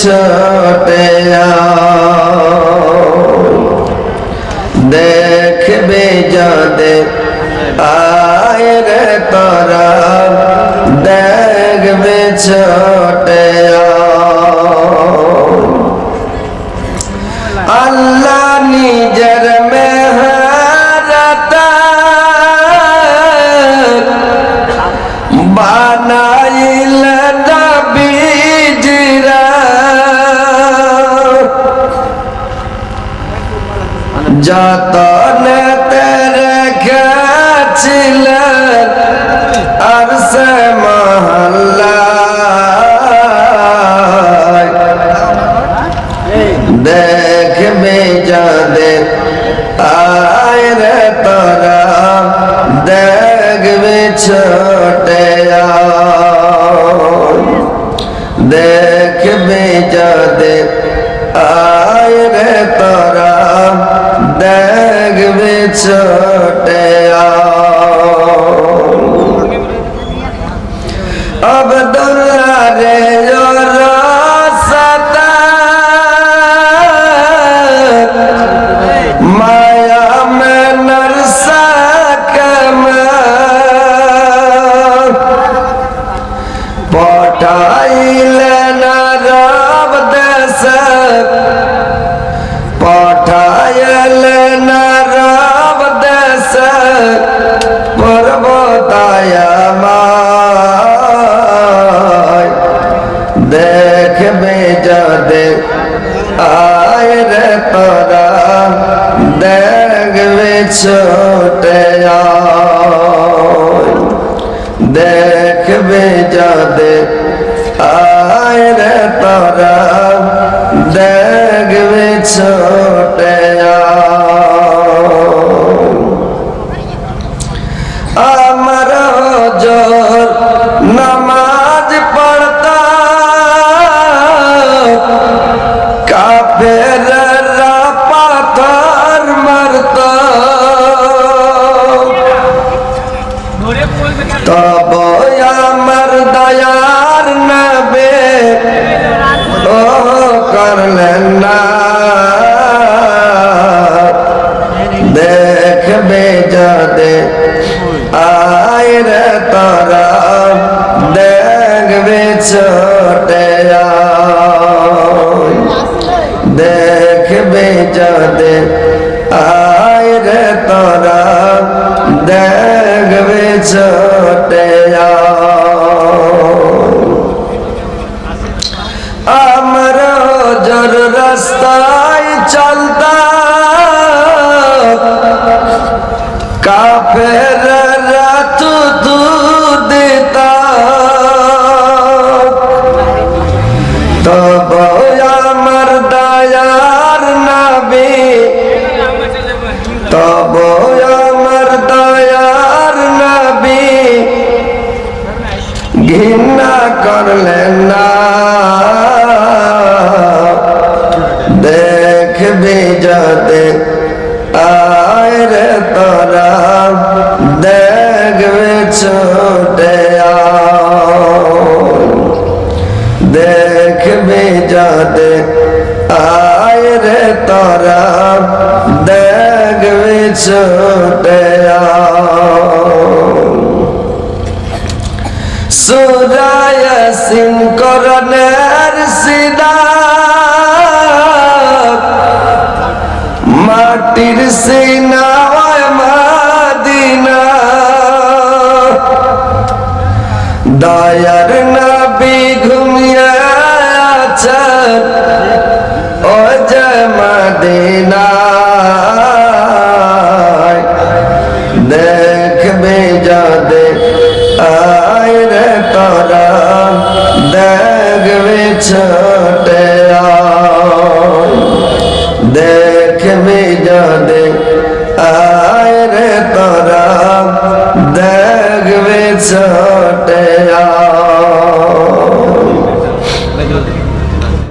ছোটে দেখবে যাদের আয় রে তোরা দেখবে ছোটে আল্লাহ নিজের মেহরত বানাইলেন নবীজিরা যতনে রেখেছিলেন আরশে মহল্লায় দেখবে যাদের আয় রে তোরা দেখবে ছোটে দেখবে যাদের আয় রে তোরা দেখবে ছোটে আব্দুল্লাহ রে माया में नरसा पठाइलेन रब देश पठाइलेन रब देश पर्वताया देखबे जादे आय रे तोरा देखबे छोटे देखबे जादे आय रे तोरा देखबे छोटे अमर जोर नमाज पढ़ता काफिर पाथर मरता तब अमर दयार नबे ओ कर लेना देखबे जादे आय रे तोरा देखबे छोटे देखबे जादे आय रे तोरा देखबे छोटे हमरा जर रास्ताय चलता काफिर रात दूध देता तब अमर दयार नबी तब अमर दयार नबी घृणा कर लेना देखबे जादे आय रे तोरा देखबे छोटे देखबे जादे आय रे तोरा देखबे छोटे सूरा यासीन करनेर सीधा माटिर सीना मदीना दयार नबी घुमिया आछन ओ जय मदीना देखबे जादे आय रे तोरा देखबे छोटे देखबे जादे आय रे तोरा देखबे छोटे